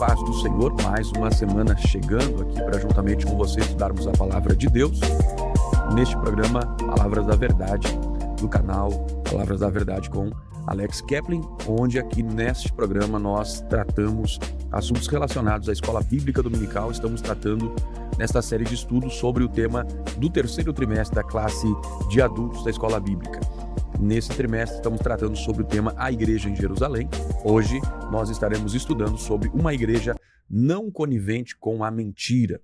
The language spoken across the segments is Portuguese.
paz do Senhor, mais uma semana chegando aqui para juntamente com você estudarmos a Palavra de Deus, neste programa Palavras da Verdade, do canal Palavras da Verdade com Alex Kepling, onde aqui neste programa nós tratamos assuntos relacionados à escola bíblica dominical. Estamos tratando nesta série de estudos sobre o tema do terceiro trimestre da classe de adultos da escola bíblica. Nesse trimestre estamos tratando sobre o tema A Igreja em Jerusalém. Hoje nós estaremos estudando sobre uma igreja não conivente com a mentira.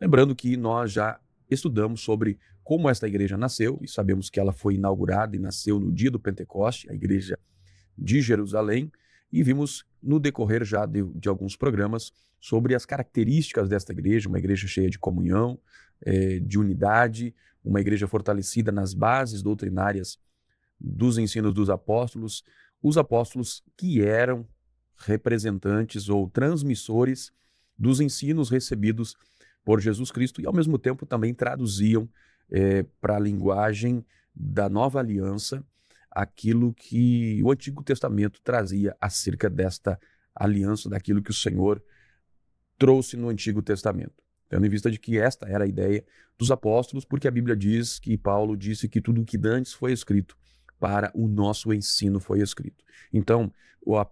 Lembrando que nós já estudamos sobre como esta igreja nasceu e sabemos que ela foi inaugurada e nasceu no dia do Pentecoste, a igreja de Jerusalém, e vimos no decorrer já de alguns programas sobre as características desta igreja, uma igreja cheia de comunhão, de unidade, uma igreja fortalecida nas bases doutrinárias dos ensinos dos apóstolos, os apóstolos que eram representantes ou transmissores dos ensinos recebidos por Jesus Cristo e ao mesmo tempo também traduziam para a linguagem da nova aliança aquilo que o Antigo Testamento trazia acerca desta aliança, daquilo que o Senhor trouxe no Antigo Testamento. Tendo em vista de que esta era a ideia dos apóstolos, porque a Bíblia diz que Paulo disse que tudo o que dantes foi escrito para o nosso ensino foi escrito. Então,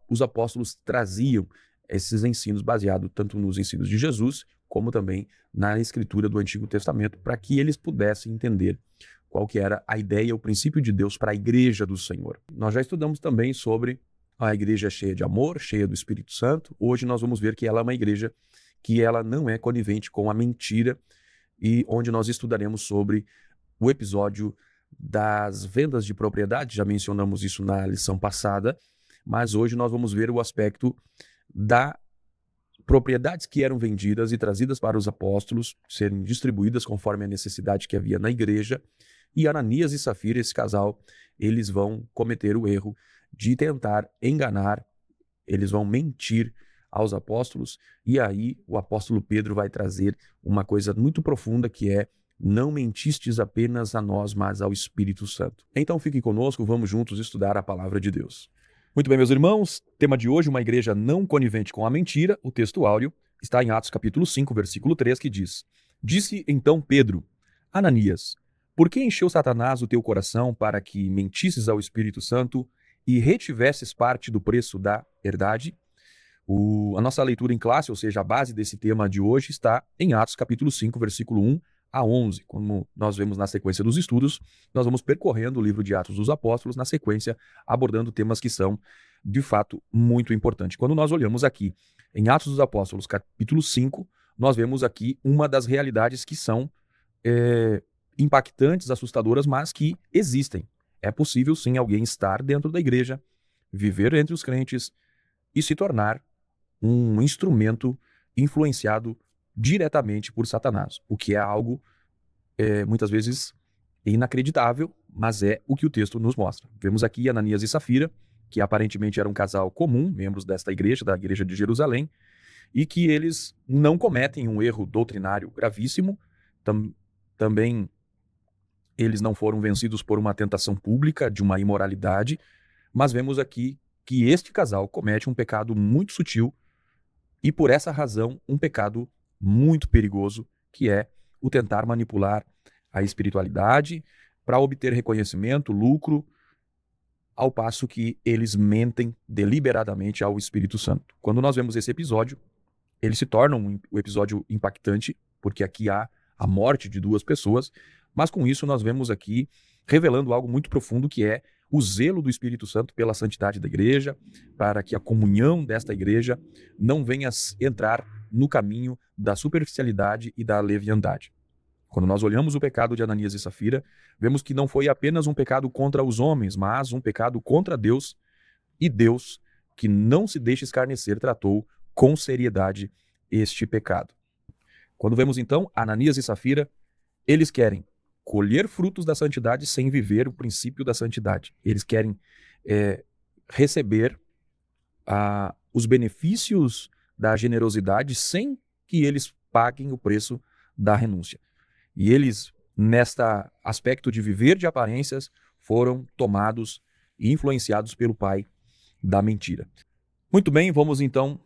os apóstolos traziam esses ensinos baseados tanto nos ensinos de Jesus, como também na escritura do Antigo Testamento, para que eles pudessem entender qual que era a ideia, o princípio de Deus para a igreja do Senhor. Nós já estudamos também sobre a igreja cheia de amor, cheia do Espírito Santo. Hoje nós vamos ver que ela é uma igreja que ela não é conivente com a mentira, e onde nós estudaremos sobre o episódio das vendas de propriedade. Já mencionamos isso na lição passada, mas hoje nós vamos ver o aspecto das propriedades que eram vendidas e trazidas para os apóstolos, serem distribuídas conforme a necessidade que havia na igreja, e Ananias e Safira, esse casal, eles vão cometer o erro de tentar enganar, eles vão mentir aos apóstolos, e aí o apóstolo Pedro vai trazer uma coisa muito profunda que é: não mentistes apenas a nós, mas ao Espírito Santo. Então fiquem conosco, vamos juntos estudar a palavra de Deus. Muito bem, meus irmãos, tema de hoje, uma igreja não conivente com a mentira. O texto áureo está em Atos capítulo 5, versículo 3, que diz: Disse então Pedro: Ananias, por que encheu Satanás o teu coração para que mentisses ao Espírito Santo e retivesses parte do preço da herdade? A nossa leitura em classe, ou seja, a base desse tema de hoje, está em Atos capítulo 5, versículo 1 a 11. Como nós vemos na sequência dos estudos, nós vamos percorrendo o livro de Atos dos Apóstolos, na sequência abordando temas que são, de fato, muito importantes. Quando nós olhamos aqui em Atos dos Apóstolos, capítulo 5, nós vemos aqui uma das realidades que são impactantes, assustadoras, mas que existem. É possível, sim, alguém estar dentro da igreja, viver entre os crentes e se tornar um instrumento influenciado diretamente por Satanás, o que é algo muitas vezes inacreditável, mas é o que o texto nos mostra. Vemos aqui Ananias e Safira, que aparentemente era um casal comum, membros desta igreja, da igreja de Jerusalém, e que eles não cometem um erro doutrinário gravíssimo, também eles não foram vencidos por uma tentação pública de uma imoralidade, mas vemos aqui que este casal comete um pecado muito sutil e, por essa razão, um pecado muito perigoso, que é o tentar manipular a espiritualidade para obter reconhecimento, lucro, ao passo que eles mentem deliberadamente ao Espírito Santo. Quando nós vemos esse episódio, ele se torna um episódio impactante, porque aqui há a morte de duas pessoas, mas com isso nós vemos aqui revelando algo muito profundo, que é o zelo do Espírito Santo pela santidade da igreja, para que a comunhão desta igreja não venha entrar no caminho da superficialidade e da leviandade. Quando nós olhamos o pecado de Ananias e Safira, vemos que não foi apenas um pecado contra os homens, mas um pecado contra Deus, e Deus, que não se deixa escarnecer, tratou com seriedade este pecado. Quando vemos então Ananias e Safira, eles querem colher frutos da santidade sem viver o princípio da santidade. Eles querem receber os benefícios da generosidade sem que eles paguem o preço da renúncia. E eles, nesta aspecto de viver de aparências, foram tomados e influenciados pelo pai da mentira. Muito bem, vamos então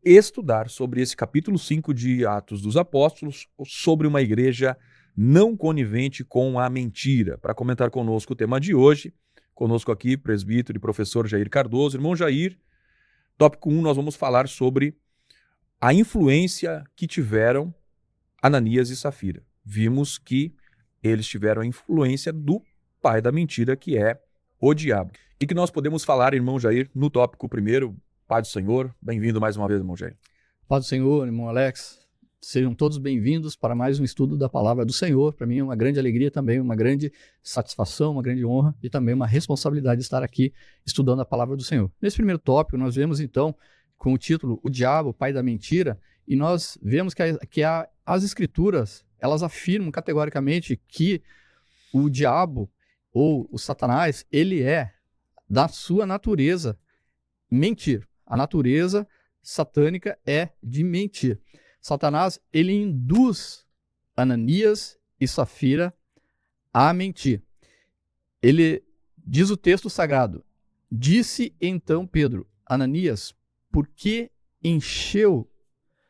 estudar sobre esse capítulo 5 de Atos dos Apóstolos, sobre uma igreja não conivente com a mentira. Para comentar conosco o tema de hoje, conosco aqui, presbítero e professor Jair Cardoso. Irmão Jair, tópico 1, nós vamos falar sobre a influência que tiveram Ananias e Safira. Vimos que eles tiveram a influência do pai da mentira, que é o diabo. E que nós podemos falar, irmão Jair, no tópico primeiro, Pai do Senhor. Bem-vindo mais uma vez, irmão Jair. Pai do Senhor, irmão Alex, sejam todos bem-vindos para mais um estudo da Palavra do Senhor. Para mim é uma grande alegria também, uma grande satisfação, uma grande honra e também uma responsabilidade de estar aqui estudando a Palavra do Senhor. Nesse primeiro tópico, nós vemos então com o título O Diabo, Pai da Mentira, e nós vemos que as Escrituras, elas afirmam categoricamente que o diabo ou o Satanás, ele é da sua natureza mentir. A natureza satânica é de mentir. Satanás, ele induz Ananias e Safira a mentir. Ele diz o texto sagrado: disse então Pedro, Ananias, por que encheu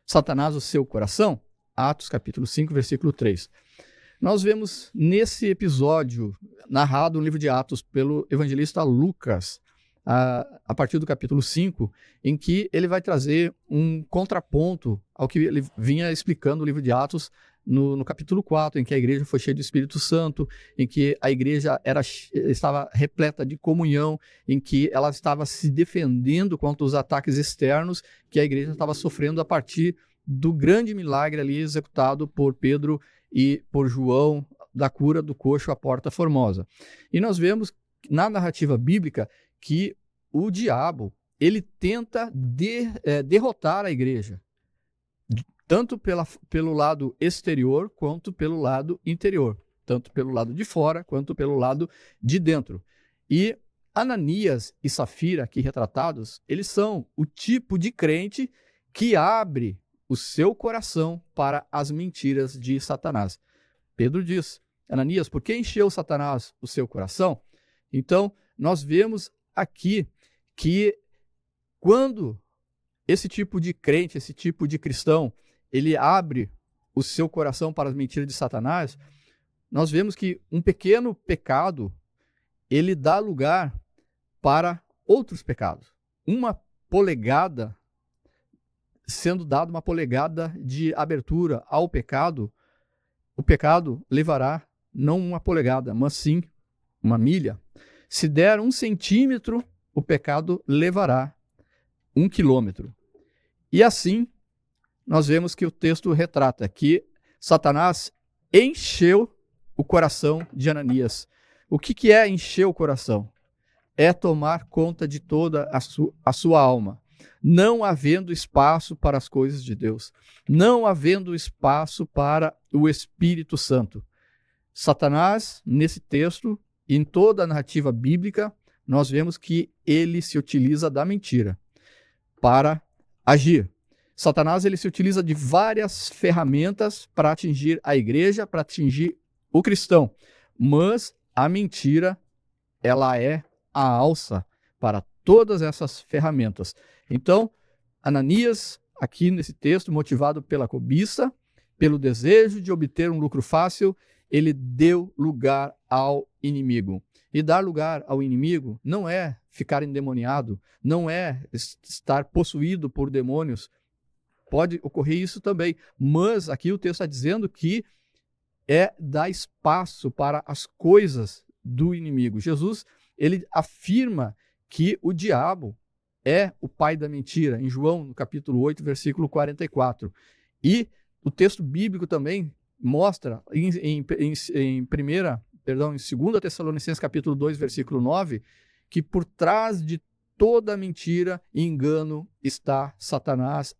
Satanás o seu coração? Atos capítulo 5, versículo 3. Nós vemos nesse episódio, narrado no livro de Atos pelo evangelista Lucas, a partir do capítulo 5, em que ele vai trazer um contraponto ao que ele vinha explicando no livro de Atos no capítulo 4, em que a igreja foi cheia do Espírito Santo, em que a igreja estava repleta de comunhão, em que ela estava se defendendo contra os ataques externos que a igreja estava sofrendo a partir do grande milagre ali executado por Pedro e por João, da cura do coxo à Porta Formosa. E nós vemos na narrativa bíblica que o diabo, ele tenta derrotar a igreja, tanto pelo lado exterior quanto pelo lado interior, tanto pelo lado de fora quanto pelo lado de dentro. E Ananias e Safira, aqui retratados, eles são o tipo de crente que abre o seu coração para as mentiras de Satanás. Pedro diz, Ananias, por que encheu Satanás o seu coração? Então, nós vemos aqui que quando esse tipo de crente, esse tipo de cristão, ele abre o seu coração para as mentiras de Satanás, nós vemos que um pequeno pecado, ele dá lugar para outros pecados. Uma polegada, sendo dada uma polegada de abertura ao pecado, o pecado levará não uma polegada, mas sim uma milha. Se der 1 centímetro, o pecado levará 1 quilômetro. E assim, nós vemos que o texto retrata que Satanás encheu o coração de Ananias. O que é encher o coração? É tomar conta de toda a sua alma, não havendo espaço para as coisas de Deus, não havendo espaço para o Espírito Santo. Satanás, nesse texto, e em toda a narrativa bíblica, nós vemos que ele se utiliza da mentira para agir. Satanás, ele se utiliza de várias ferramentas para atingir a igreja, para atingir o cristão, mas a mentira, ela é a alça para todas essas ferramentas. Então, Ananias, aqui nesse texto, motivado pela cobiça, pelo desejo de obter um lucro fácil, ele deu lugar ao inimigo. E dar lugar ao inimigo não é ficar endemoniado, não é estar possuído por demônios. Pode ocorrer isso também, mas aqui o texto está dizendo que é dar espaço para as coisas do inimigo. Jesus, ele afirma que o diabo é o pai da mentira, em João, no capítulo 8, versículo 44. E o texto bíblico também mostra, em 2 Tessalonicenses, capítulo 2, versículo 9, que por trás de toda mentira e engano está Satanás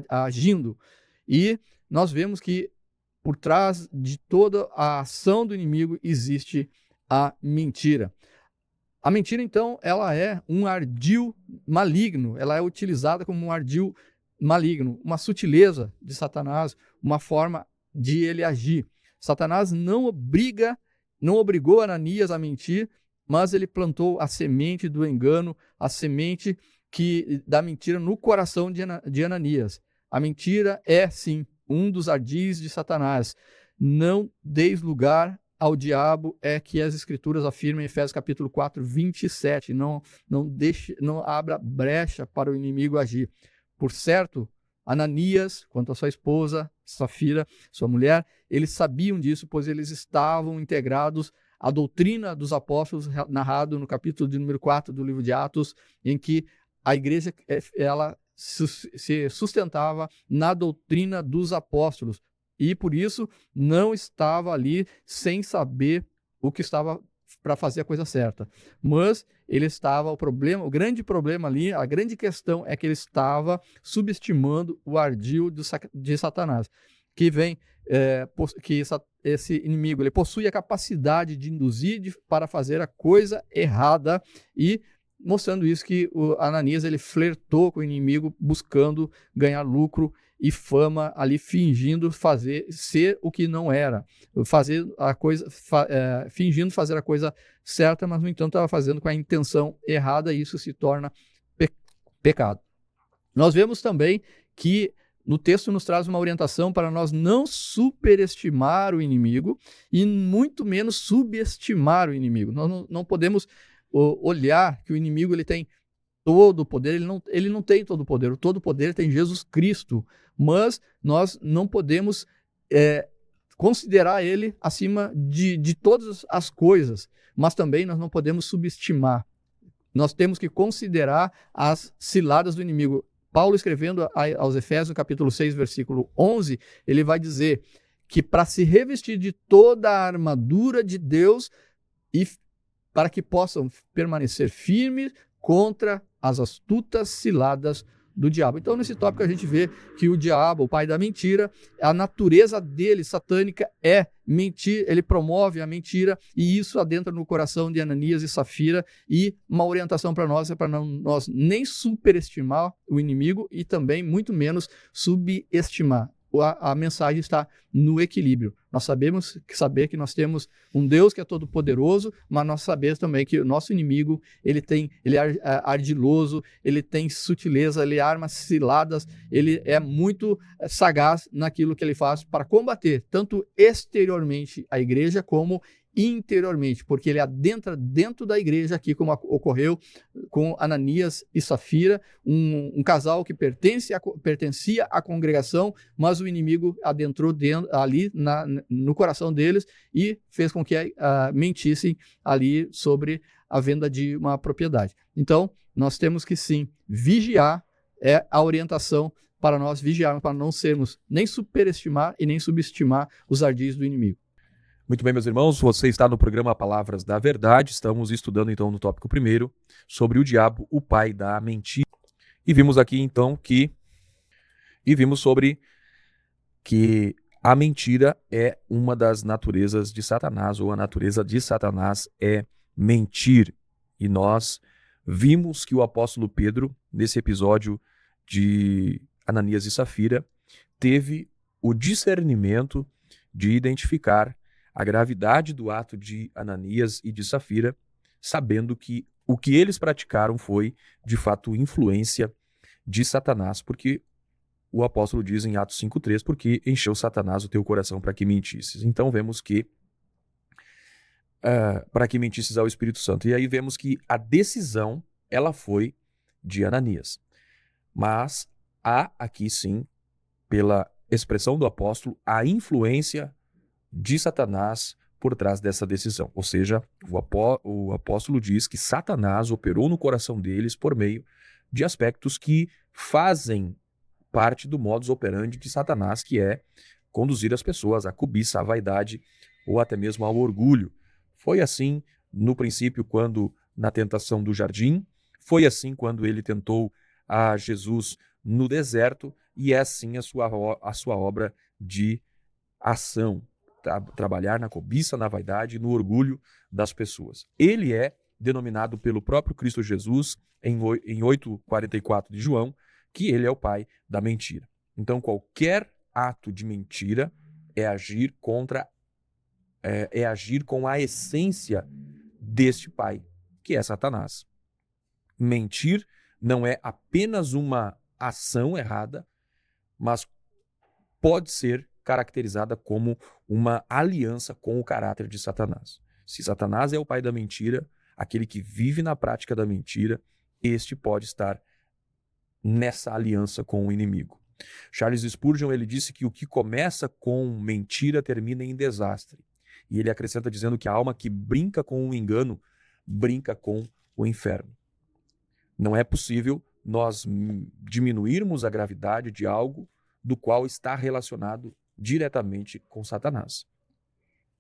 agindo. E nós vemos que por trás de toda a ação do inimigo existe a mentira. A mentira, então, ela é um ardil maligno, ela é utilizada como um ardil maligno, uma sutileza de Satanás, uma forma de ele agir. Satanás não obrigou Ananias a mentir, mas ele plantou a semente do engano, a semente da mentira no coração de Ananias. A mentira é, sim, um dos ardis de Satanás. Não deis lugar ao diabo, é que as Escrituras afirmam em Efésios capítulo 4, 27. Não abra brecha para o inimigo agir. Por certo, Ananias, quanto a sua esposa, Safira, sua mulher, eles sabiam disso, pois eles estavam integrados à doutrina dos apóstolos, narrado no capítulo de número 4 do livro de Atos, em que a igreja ela se sustentava na doutrina dos apóstolos e, por isso, não estava ali sem saber o que estava para fazer a coisa certa. Mas ele estava, o grande problema ali, a grande questão é que ele estava subestimando o ardil de Satanás, que vem, que esse inimigo, ele possui a capacidade de induzir para fazer a coisa errada, e mostrando isso que o Ananias ele flertou com o inimigo buscando ganhar lucro e fama ali, fingindo ser o que não era, fingindo fazer a coisa certa, mas no entanto estava fazendo com a intenção errada, e isso se torna pecado. Nós vemos também que no texto nos traz uma orientação para nós não superestimar o inimigo e muito menos subestimar o inimigo. Nós não podemos olhar que o inimigo ele tem todo o poder, ele não tem todo o poder tem Jesus Cristo, mas nós não podemos considerar ele acima de todas as coisas, mas também nós não podemos subestimar. Nós temos que considerar as ciladas do inimigo. Paulo, escrevendo aos Efésios, no capítulo 6, versículo 11, ele vai dizer que para se revestir de toda a armadura de Deus e para que possam permanecer firmes contra as astutas ciladas do diabo. Então, nesse tópico, a gente vê que o diabo, o pai da mentira, a natureza dele, satânica, é mentir, ele promove a mentira, e isso adentra no coração de Ananias e Safira, e uma orientação para nós é para nós nem superestimar o inimigo e também, muito menos, subestimar. A mensagem está no equilíbrio. Nós sabemos que nós temos um Deus que é todo poderoso, mas nós sabemos também que o nosso inimigo ele é ardiloso, ele tem sutileza, ele arma ciladas, ele é muito sagaz naquilo que ele faz para combater tanto exteriormente a igreja como interiormente, porque ele adentra dentro da igreja, aqui como ocorreu com Ananias e Safira, um casal que pertencia à congregação, mas o inimigo adentrou ali no coração deles e fez com que mentissem ali sobre a venda de uma propriedade. Então, nós temos que sim vigiar, é a orientação para nós vigiarmos, para não sermos nem superestimar e nem subestimar os ardis do inimigo. Muito bem, meus irmãos, você está no programa Palavras da Verdade. Estamos estudando então no tópico 1 sobre o diabo, o pai da mentira. E vimos aqui então sobre que a mentira é uma das naturezas de Satanás, ou a natureza de Satanás é mentir. E nós vimos que o apóstolo Pedro, nesse episódio de Ananias e Safira, teve o discernimento de identificar a gravidade do ato de Ananias e de Safira, sabendo que o que eles praticaram foi, de fato, influência de Satanás, porque o apóstolo diz em Atos 5,3, porque encheu Satanás o teu coração para que mentisses. Então vemos que para que mentisses ao Espírito Santo. E aí vemos que a decisão, ela foi de Ananias. Mas há aqui sim, pela expressão do apóstolo, a influência de Satanás por trás dessa decisão. Ou seja, o apóstolo diz que Satanás operou no coração deles por meio de aspectos que fazem parte do modus operandi de Satanás, que é conduzir as pessoas à cobiça, à vaidade ou até mesmo ao orgulho. Foi assim no princípio, quando na tentação do jardim, foi assim quando ele tentou a Jesus no deserto, e é assim a sua obra de ação. Trabalhar na cobiça, na vaidade e no orgulho das pessoas. Ele é denominado pelo próprio Cristo Jesus em 8,44 de João, que ele é o pai da mentira. Então, qualquer ato de mentira é agir com a essência deste pai, que é Satanás. Mentir não é apenas uma ação errada, mas pode ser caracterizada como uma aliança com o caráter de Satanás. Se Satanás é o pai da mentira, aquele que vive na prática da mentira, este pode estar nessa aliança com o inimigo. Charles Spurgeon, ele disse que o que começa com mentira termina em desastre. E ele acrescenta dizendo que a alma que brinca com o engano, brinca com o inferno. Não é possível nós diminuirmos a gravidade de algo do qual está relacionado diretamente com Satanás.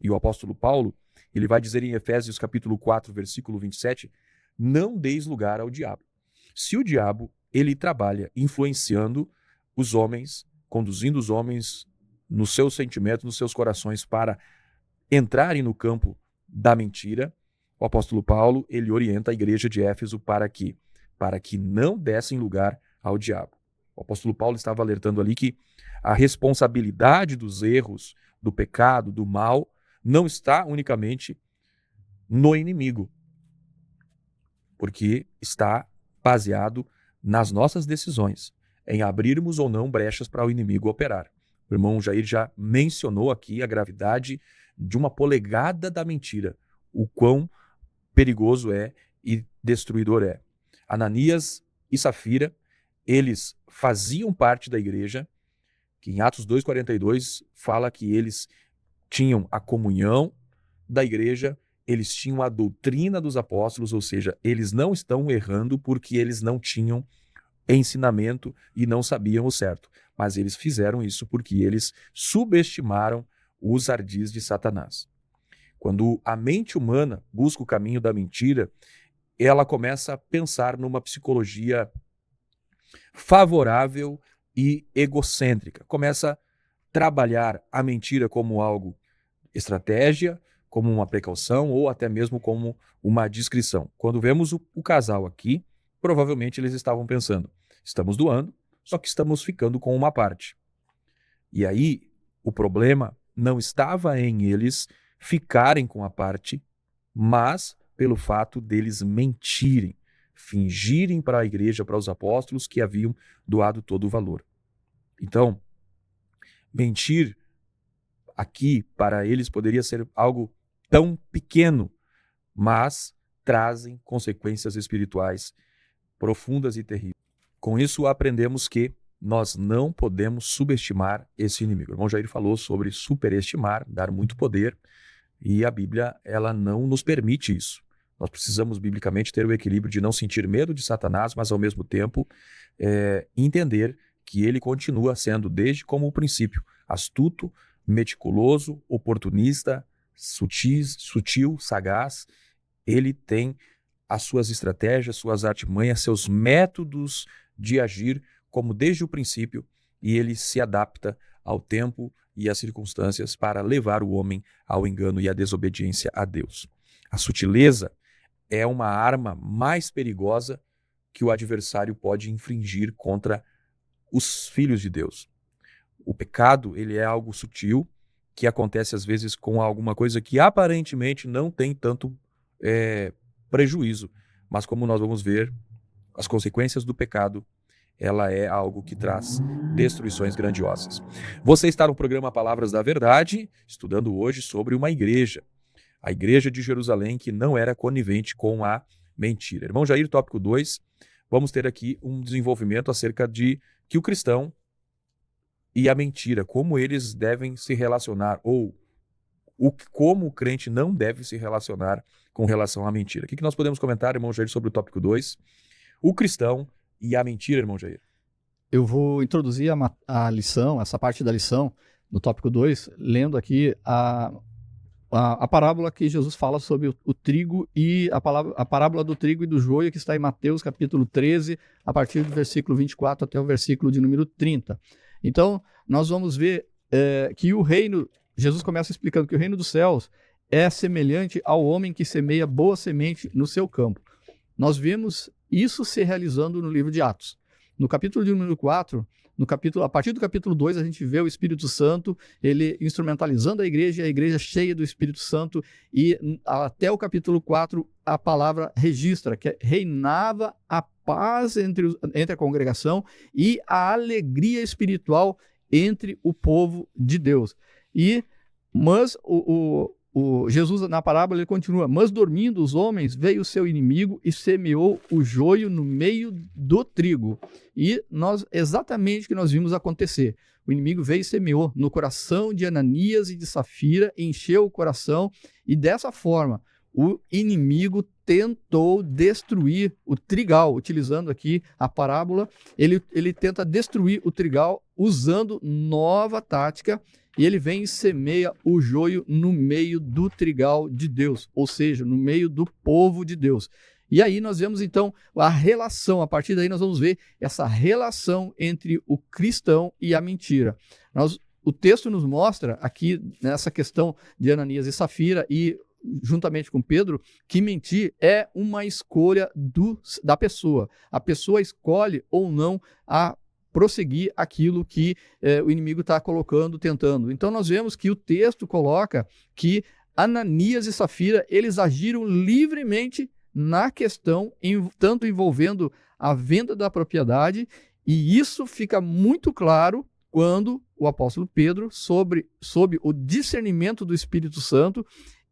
E o apóstolo Paulo, ele vai dizer em Efésios capítulo 4, versículo 27, não deis lugar ao diabo. Se o diabo, ele trabalha influenciando os homens, conduzindo os homens nos seus sentimentos, nos seus corações para entrarem no campo da mentira, o apóstolo Paulo, ele orienta a igreja de Éfeso para que não dessem lugar ao diabo. O apóstolo Paulo estava alertando ali que a responsabilidade dos erros, do pecado, do mal, não está unicamente no inimigo, porque está baseado nas nossas decisões, em abrirmos ou não brechas para o inimigo operar. O irmão Jair já mencionou aqui a gravidade de uma polegada da mentira, o quão perigoso é e destruidor é. Ananias e Safira, eles faziam parte da igreja, que em Atos 2,42 fala que eles tinham a comunhão da igreja, eles tinham a doutrina dos apóstolos, ou seja, eles não estão errando porque eles não tinham ensinamento e não sabiam o certo, mas eles fizeram isso porque eles subestimaram os ardis de Satanás. Quando a mente humana busca o caminho da mentira, ela começa a pensar numa psicologia favorável e egocêntrica. Começa a trabalhar a mentira como algo estratégia, como uma precaução ou até mesmo como uma discrição. Quando vemos o casal aqui, provavelmente eles estavam pensando, estamos doando, só que estamos ficando com uma parte. E aí, o problema não estava em eles ficarem com a parte, mas pelo fato deles mentirem, fingirem para a igreja, para os apóstolos que haviam doado todo o valor. Então, mentir aqui para eles poderia ser algo tão pequeno, mas trazem consequências espirituais profundas e terríveis. Com isso, aprendemos que nós não podemos subestimar esse inimigo. O irmão Jair falou sobre superestimar, dar muito poder, e a Bíblia ela não nos permite isso. Nós precisamos, biblicamente, ter o equilíbrio de não sentir medo de Satanás, mas, ao mesmo tempo, entender que ele continua sendo, desde como o princípio, astuto, meticuloso, oportunista, sutil, sagaz. Ele tem as suas estratégias, suas artimanhas, seus métodos de agir, como desde o princípio, e ele se adapta ao tempo e às circunstâncias para levar o homem ao engano e à desobediência a Deus. A sutileza é uma arma mais perigosa que o adversário pode infringir contra os filhos de Deus. O pecado, ele é algo sutil, que acontece às vezes com alguma coisa que aparentemente não tem tanto prejuízo, mas como nós vamos ver, as consequências do pecado, ela é algo que traz destruições grandiosas. Você está no programa Palavras da Verdade, estudando hoje sobre uma igreja, a igreja de Jerusalém que não era conivente com a mentira. Irmão Jair, tópico 2, vamos ter aqui um desenvolvimento acerca de que o cristão e a mentira, como eles devem se relacionar, ou como o crente não deve se relacionar com relação à mentira. O que nós podemos comentar, irmão Jair, sobre o tópico 2? O cristão e a mentira, irmão Jair. Eu vou introduzir a lição, essa parte da lição, no tópico 2, lendo aqui a parábola que Jesus fala sobre o trigo e a parábola do trigo e do joio, que está em Mateus capítulo 13, a partir do versículo 24 até o versículo de número 30. Então, nós vamos ver que o reino, Jesus começa explicando que o reino dos céus é semelhante ao homem que semeia boa semente no seu campo. Nós vemos isso se realizando no livro de Atos. No capítulo de número 4, a partir do capítulo 2, a gente vê o Espírito Santo, ele instrumentalizando a igreja cheia do Espírito Santo, e até o capítulo 4, a palavra registra que reinava a paz entre a congregação e a alegria espiritual entre o povo de Deus. Mas Jesus, na parábola, ele continua: mas dormindo os homens, veio o seu inimigo e semeou o joio no meio do trigo. E exatamente o que nós vimos acontecer. O inimigo veio e semeou no coração de Ananias e de Safira, encheu o coração, e dessa forma o inimigo tentou destruir o trigal. Utilizando aqui a parábola, ele tenta destruir o trigal usando nova tática, e ele vem e semeia o joio no meio do trigal de Deus, ou seja, no meio do povo de Deus. E aí nós vemos então a relação, a partir daí nós vamos ver essa relação entre o cristão e a mentira. O texto nos mostra aqui, nessa questão de Ananias e Safira, e juntamente com Pedro, que mentir é uma escolha da pessoa. A pessoa escolhe ou não a prosseguir aquilo que o inimigo está colocando, tentando. Então nós vemos que o texto coloca que Ananias e Safira, eles agiram livremente na questão, tanto envolvendo a venda da propriedade, e isso fica muito claro quando o apóstolo Pedro, sob o discernimento do Espírito Santo,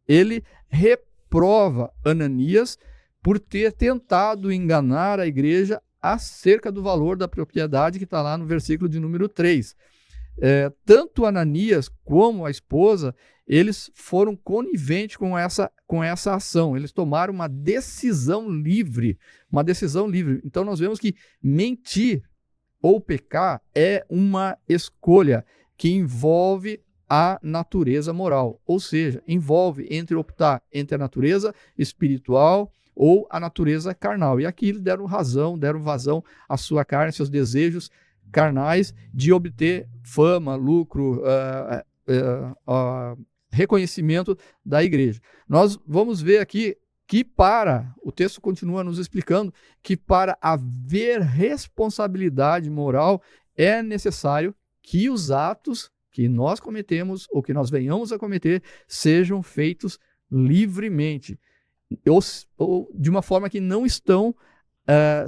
ele reprova Ananias por ter tentado enganar a igreja acerca do valor da propriedade, que está lá no versículo de número 3. Tanto Ananias como a esposa, eles foram coniventes com essa ação. Eles tomaram uma decisão livre. Então nós vemos que mentir ou pecar é uma escolha que envolve a natureza moral, ou seja, envolve optar entre a natureza espiritual ou a natureza carnal. E aqui eles deram vazão à sua carne, seus desejos carnais de obter fama, lucro, reconhecimento da igreja. Nós vamos ver aqui que o texto continua nos explicando que para haver responsabilidade moral é necessário que os atos que nós cometemos ou que nós venhamos a cometer sejam feitos livremente, ou de uma forma que não estão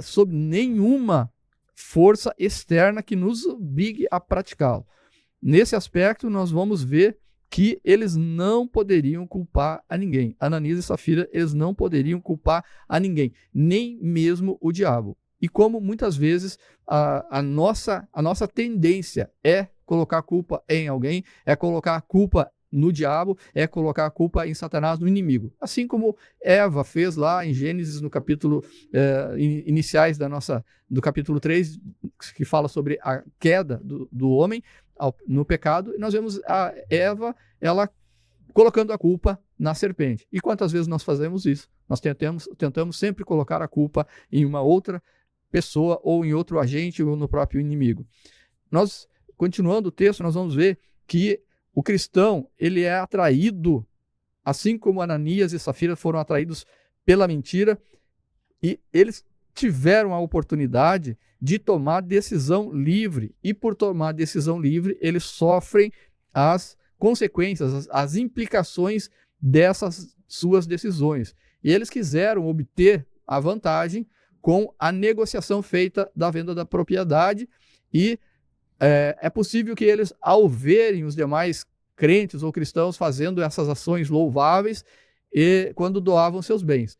sob nenhuma força externa que nos obrigue a praticá-lo. Nesse aspecto, nós vamos ver que eles não poderiam culpar a ninguém. Ananias e Safira, eles não poderiam culpar a ninguém, nem mesmo o diabo. E como muitas vezes a nossa tendência é colocar a culpa em alguém, é colocar a culpa no diabo, é colocar a culpa em Satanás, no inimigo. Assim como Eva fez lá em Gênesis, no capítulo iniciais do capítulo 3, que fala sobre a queda do homem no pecado, e nós vemos a Eva, ela colocando a culpa na serpente. E quantas vezes nós fazemos isso? Nós tentamos sempre colocar a culpa em uma outra pessoa, ou em outro agente, ou no próprio inimigo. Continuando o texto, nós vamos ver que o cristão, ele é atraído, assim como Ananias e Safira foram atraídos pela mentira, e eles tiveram a oportunidade de tomar decisão livre, e por tomar decisão livre, eles sofrem as consequências, as implicações dessas suas decisões. E eles quiseram obter a vantagem com a negociação feita da venda da propriedade, e é possível que eles, ao verem os demais crentes ou cristãos fazendo essas ações louváveis, quando doavam seus bens.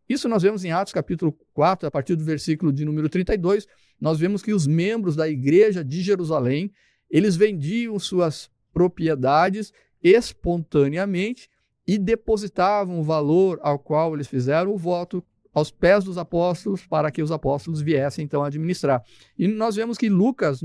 Isso nós vemos em Atos capítulo 4, a partir do versículo de número 32, nós vemos que os membros da igreja de Jerusalém, eles vendiam suas propriedades espontaneamente e depositavam o valor ao qual eles fizeram o voto aos pés dos apóstolos, para que os apóstolos viessem então a administrar. E nós vemos que Lucas,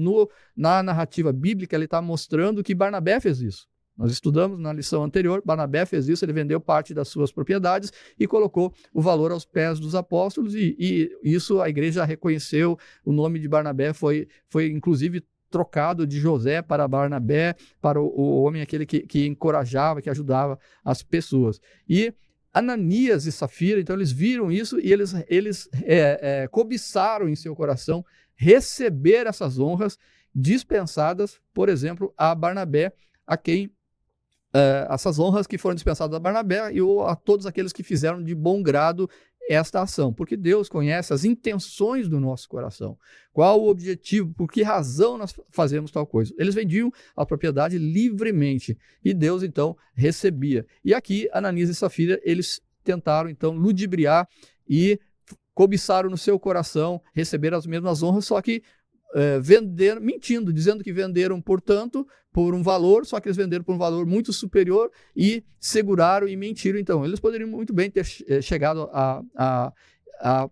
na narrativa bíblica, ele está mostrando que Barnabé fez isso. Nós estudamos na lição anterior, Barnabé fez isso, ele vendeu parte das suas propriedades e colocou o valor aos pés dos apóstolos, e isso a igreja reconheceu. O nome de Barnabé foi inclusive trocado de José para Barnabé, para o homem aquele que encorajava, que ajudava as pessoas. E Ananias e Safira, então eles viram isso e eles cobiçaram em seu coração receber essas honras dispensadas, por exemplo, a Barnabé, a quem essas honras que foram dispensadas a Barnabé e a todos aqueles que fizeram de bom grado esta ação, porque Deus conhece as intenções do nosso coração. Qual o objetivo, por que razão nós fazemos tal coisa? Eles vendiam a propriedade livremente e Deus então recebia. E aqui Ananias e Safira, eles tentaram então ludibriar e cobiçaram no seu coração receber as mesmas honras, só que venderam, mentindo, dizendo que venderam, portanto, por um valor, só que eles venderam por um valor muito superior e seguraram e mentiram. Então, eles poderiam muito bem ter chegado a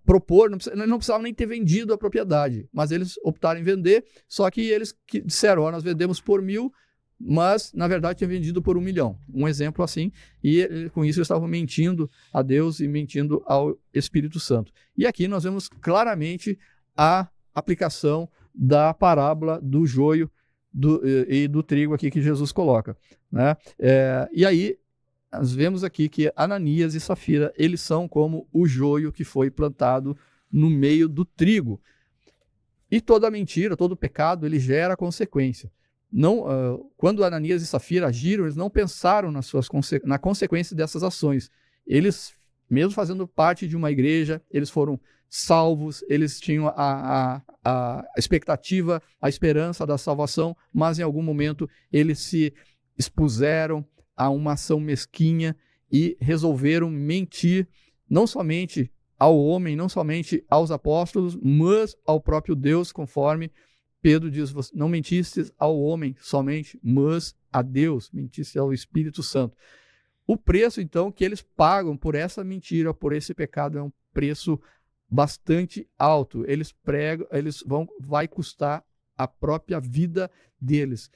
propor, não precisavam nem ter vendido a propriedade, mas eles optaram em vender, só que eles disseram, nós vendemos por 1.000, mas, na verdade, tinham vendido por 1 milhão. Um exemplo assim, e com isso eles estavam mentindo a Deus e mentindo ao Espírito Santo. E aqui nós vemos claramente a aplicação da parábola do joio e do trigo aqui que Jesus coloca, né? E aí nós vemos aqui que Ananias e Safira, eles são como o joio que foi plantado no meio do trigo. E toda mentira, todo pecado, ele gera consequência. Quando Ananias e Safira agiram, eles não pensaram na consequência dessas ações. Eles, mesmo fazendo parte de uma igreja, eles foram salvos, eles tinham a expectativa, a esperança da salvação, mas em algum momento eles se expuseram a uma ação mesquinha e resolveram mentir, não somente ao homem, não somente aos apóstolos, mas ao próprio Deus, conforme Pedro diz, não mentistes ao homem somente, mas a Deus, mentiste ao Espírito Santo. O preço, então, que eles pagam por essa mentira, por esse pecado, é um preço bastante alto. Vai custar a própria vida deles.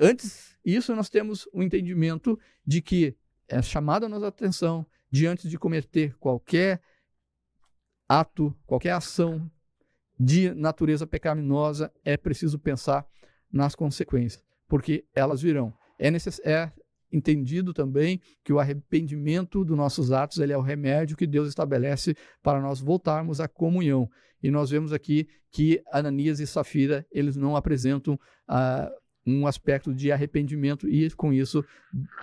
Antes disso, nós temos o entendimento de que é chamada a nossa atenção diante de cometer qualquer ato, qualquer ação de natureza pecaminosa, é preciso pensar nas consequências, porque elas virão. É entendido também que o arrependimento dos nossos atos ele é o remédio que Deus estabelece para nós voltarmos à comunhão. E nós vemos aqui que Ananias e Safira, eles não apresentam um aspecto de arrependimento e com isso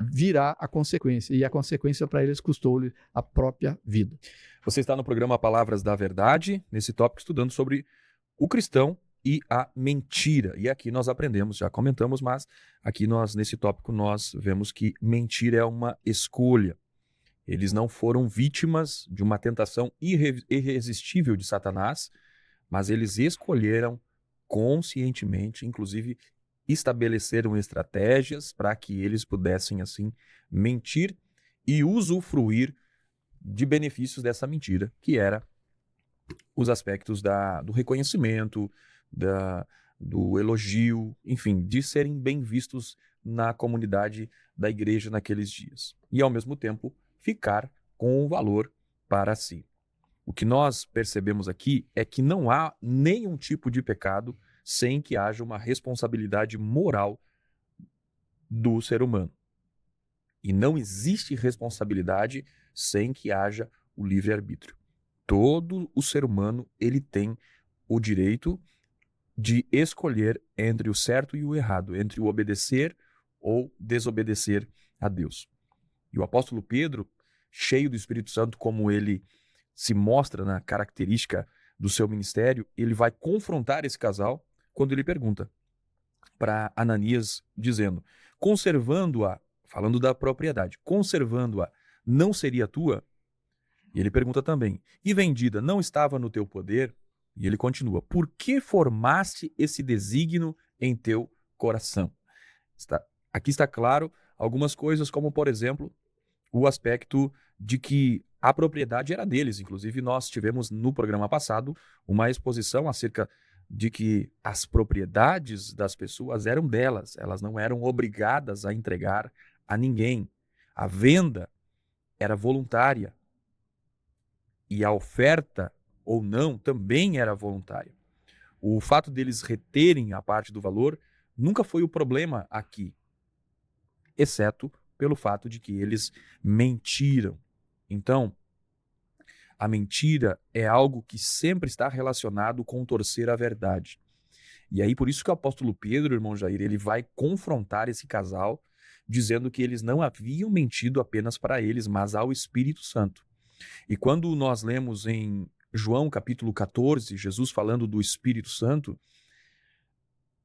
virá a consequência. E a consequência para eles custou-lhe a própria vida. Você está no programa Palavras da Verdade, nesse tópico estudando sobre o cristão e a mentira. E aqui nós aprendemos, já comentamos, mas aqui nesse tópico nós vemos que mentir é uma escolha. Eles não foram vítimas de uma tentação irresistível de Satanás, mas eles escolheram conscientemente, inclusive estabeleceram estratégias para que eles pudessem assim mentir e usufruir de benefícios dessa mentira, que era os aspectos do reconhecimento, do elogio, enfim, de serem bem vistos na comunidade da igreja naqueles dias. E, ao mesmo tempo, ficar com o valor para si. O que nós percebemos aqui é que não há nenhum tipo de pecado sem que haja uma responsabilidade moral do ser humano. E não existe responsabilidade sem que haja o livre-arbítrio. Todo o ser humano ele tem o direito de escolher entre o certo e o errado, entre o obedecer ou desobedecer a Deus. E o apóstolo Pedro, cheio do Espírito Santo, como ele se mostra na característica do seu ministério, ele vai confrontar esse casal quando ele pergunta para Ananias, dizendo, conservando-a, falando da propriedade, conservando-a, não seria tua? E ele pergunta também, e vendida não estava no teu poder? E ele continua, por que formaste esse desígnio em teu coração? Aqui está claro algumas coisas, como por exemplo, o aspecto de que a propriedade era deles. Inclusive nós tivemos no programa passado uma exposição acerca de que as propriedades das pessoas eram delas, elas não eram obrigadas a entregar a ninguém. A venda era voluntária e a oferta ou não também era voluntária. O fato deles reterem a parte do valor nunca foi o problema aqui, exceto pelo fato de que eles mentiram. Então, a mentira é algo que sempre está relacionado com torcer a verdade. E aí, por isso que o apóstolo Pedro, irmão Jair, ele vai confrontar esse casal, dizendo que eles não haviam mentido apenas para eles, mas ao Espírito Santo. E quando nós lemos em João capítulo 14, Jesus falando do Espírito Santo,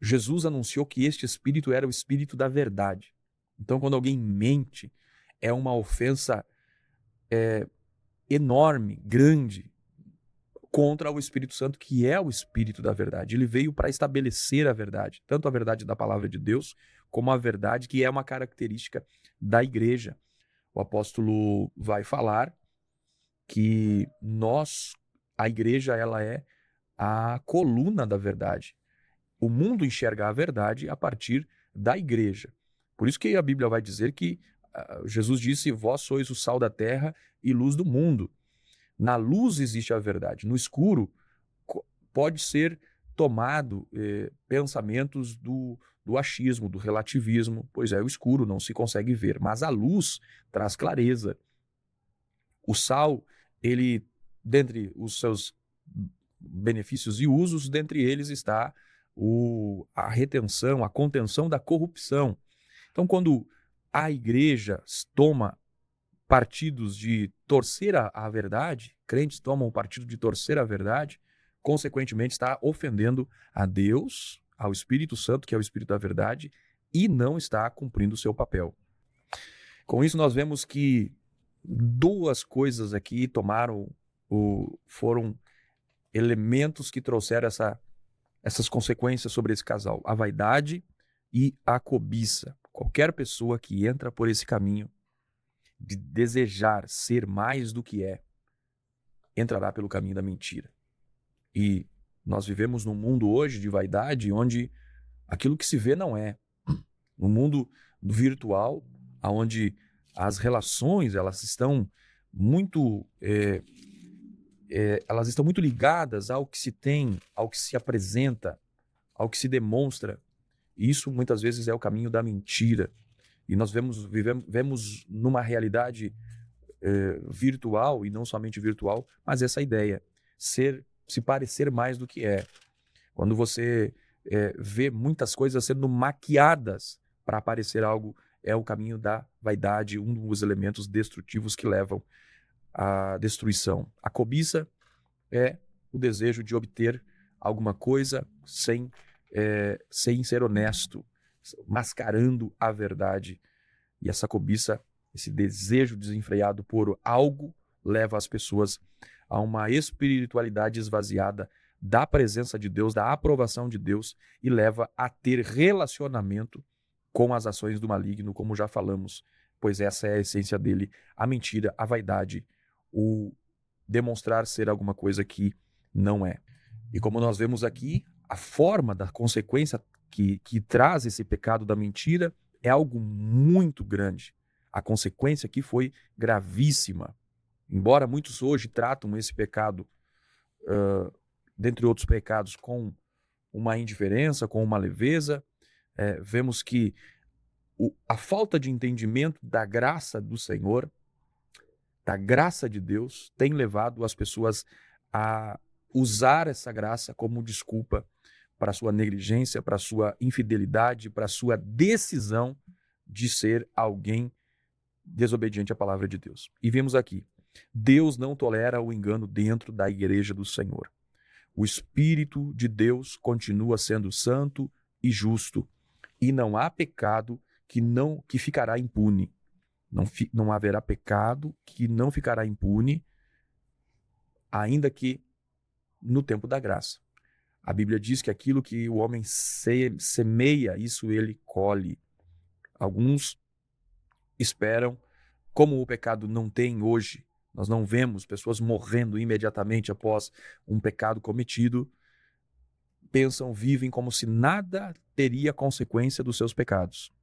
Jesus anunciou que este Espírito era o Espírito da verdade. Então, quando alguém mente, é uma ofensa enorme, grande, contra o Espírito Santo, que é o Espírito da verdade. Ele veio para estabelecer a verdade, tanto a verdade da palavra de Deus, como a verdade que é uma característica da igreja. O apóstolo vai falar que a igreja, ela é a coluna da verdade. O mundo enxerga a verdade a partir da igreja. Por isso que a Bíblia vai dizer que Jesus disse: vós sois o sal da terra e luz do mundo. Na luz existe a verdade. No escuro pode ser tomado pensamentos do achismo, do relativismo. Pois é, o escuro não se consegue ver, mas a luz traz clareza. O sal, ele, dentre os seus benefícios e usos, dentre eles está a retenção, a contenção da corrupção. Então, quando a igreja toma partidos de torcer a verdade, crentes tomam o partido de torcer a verdade, consequentemente está ofendendo a Deus, ao Espírito Santo, que é o Espírito da verdade, e não está cumprindo o seu papel. Com isso, nós vemos que duas coisas aqui foram elementos que trouxeram essas consequências sobre esse casal: a vaidade e a cobiça. Qualquer pessoa que entra por esse caminho de desejar ser mais do que entrará pelo caminho da mentira. E nós vivemos num mundo hoje de vaidade, onde aquilo que se vê não é. No mundo virtual, onde as relações elas estão muito ligadas ao que se tem, ao que se apresenta, ao que se demonstra. E isso muitas vezes é o caminho da mentira. E nós vemos numa realidade virtual, e não somente virtual, mas essa ideia, se parecer mais do que é. Quando você vê muitas coisas sendo maquiadas para parecer algo, é o caminho da vaidade, um dos elementos destrutivos que levam à destruição. A cobiça é o desejo de obter alguma coisa sem ser honesto, mascarando a verdade. E essa cobiça, esse desejo desenfreado por algo, leva as pessoas a uma espiritualidade esvaziada da presença de Deus, da aprovação de Deus, e leva a ter relacionamento com as ações do maligno, como já falamos, pois essa é a essência dele: a mentira, a vaidade, o demonstrar ser alguma coisa que não é. E como nós vemos aqui, a forma da consequência que traz esse pecado da mentira é algo muito grande. A consequência aqui foi gravíssima. Embora muitos hoje tratam esse pecado, dentre outros pecados, com uma indiferença, com uma leveza, vemos que a falta de entendimento da graça do Senhor, da graça de Deus, tem levado as pessoas a usar essa graça como desculpa para a sua negligência, para a sua infidelidade, para a sua decisão de ser alguém desobediente à palavra de Deus. E vemos aqui: Deus não tolera o engano dentro da igreja do Senhor. O Espírito de Deus continua sendo santo e justo, e não há pecado que ficará impune. Não haverá pecado que não ficará impune, ainda que no tempo da graça. A Bíblia diz que aquilo que o homem semeia, isso ele colhe. Alguns esperam, como o pecado não tem hoje, nós não vemos pessoas morrendo imediatamente após um pecado cometido, vivem como se nada teria consequência dos seus pecados.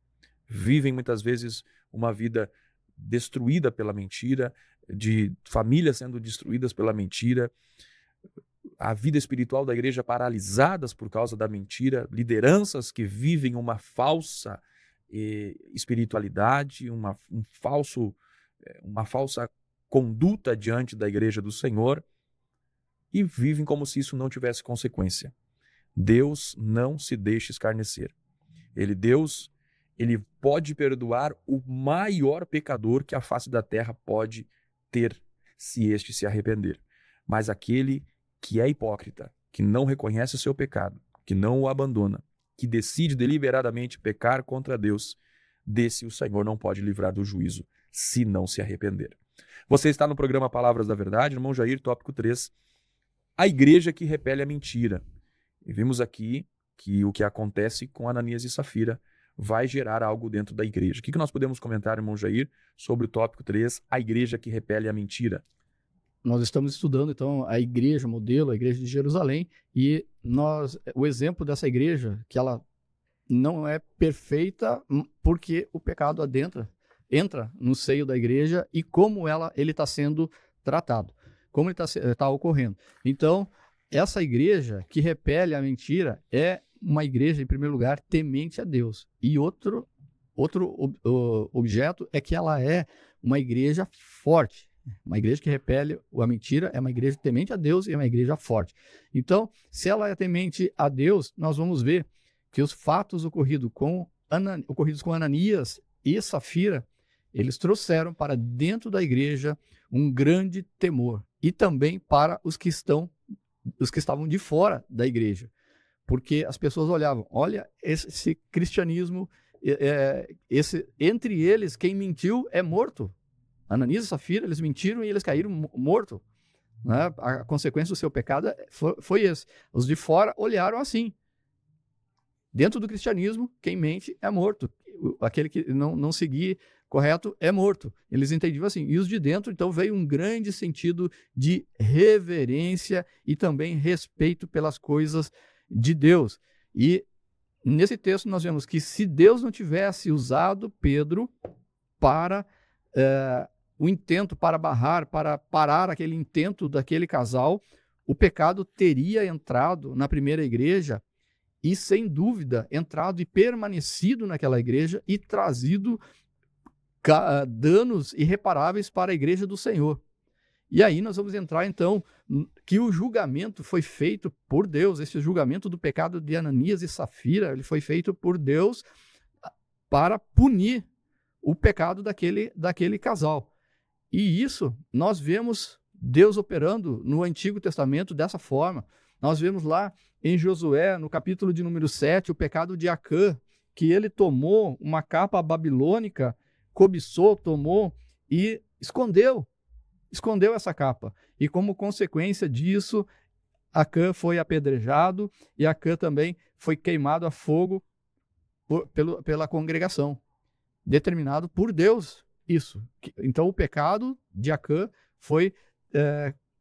Vivem muitas vezes uma vida destruída pela mentira, de famílias sendo destruídas pela mentira, a vida espiritual da igreja paralisadas por causa da mentira, lideranças que vivem uma falsa espiritualidade, uma falsa conduta diante da igreja do Senhor, e vivem como se isso não tivesse consequência. Deus não se deixa escarnecer. Deus pode perdoar o maior pecador que a face da terra pode ter, se este se arrepender. Mas aquele que é hipócrita, que não reconhece o seu pecado, que não o abandona, que decide deliberadamente pecar contra Deus, desse o Senhor não pode livrar do juízo, se não se arrepender. Você está no programa Palavras da Verdade, irmão Jair, tópico 3, a igreja que repele a mentira. E vimos aqui que o que acontece com Ananias e Safira vai gerar algo dentro da igreja. O que nós podemos comentar, irmão Jair, sobre o tópico 3, a igreja que repele a mentira? Nós estamos estudando, então, a igreja modelo, a igreja de Jerusalém, e o exemplo dessa igreja, que ela não é perfeita porque o pecado entra no seio da igreja e como ele está sendo tratado, como ele está ocorrendo. Então, essa igreja que repele a mentira é uma igreja, em primeiro lugar, temente a Deus. E outro objeto é que ela é uma igreja forte. Uma igreja que repele a mentira é uma igreja temente a Deus e é uma igreja forte. Então, se ela é temente a Deus, nós vamos ver que os fatos ocorridos com Ananias e Safira, eles trouxeram para dentro da igreja um grande temor. E também para os que estavam de fora da igreja. Porque as pessoas olhavam, olha, esse cristianismo, entre eles, quem mentiu é morto. Ananias e Safira, eles mentiram e eles caíram mortos. Né? A consequência do seu pecado foi esse. Os de fora olharam assim. Dentro do cristianismo, quem mente é morto. Aquele que não seguir correto é morto. Eles entendiam assim. E os de dentro, então, veio um grande sentido de reverência e também respeito pelas coisas de Deus. E nesse texto nós vemos que se Deus não tivesse usado Pedro para o intento, para barrar, para parar aquele intento daquele casal, o pecado teria entrado na primeira igreja e, sem dúvida, entrado e permanecido naquela igreja e trazido danos irreparáveis para a igreja do Senhor. E aí nós vamos entrar, então, que o julgamento foi feito por Deus. Esse julgamento do pecado de Ananias e Safira, ele foi feito por Deus para punir o pecado daquele casal. E isso nós vemos Deus operando no Antigo Testamento dessa forma. Nós vemos lá em Josué, no capítulo de número 7, o pecado de Acã, que ele tomou uma capa babilônica, cobiçou, tomou e escondeu essa capa. E como consequência disso, Acã foi apedrejado e Acã também foi queimado a fogo pela congregação. Determinado por Deus isso. Então o pecado de Acã foi...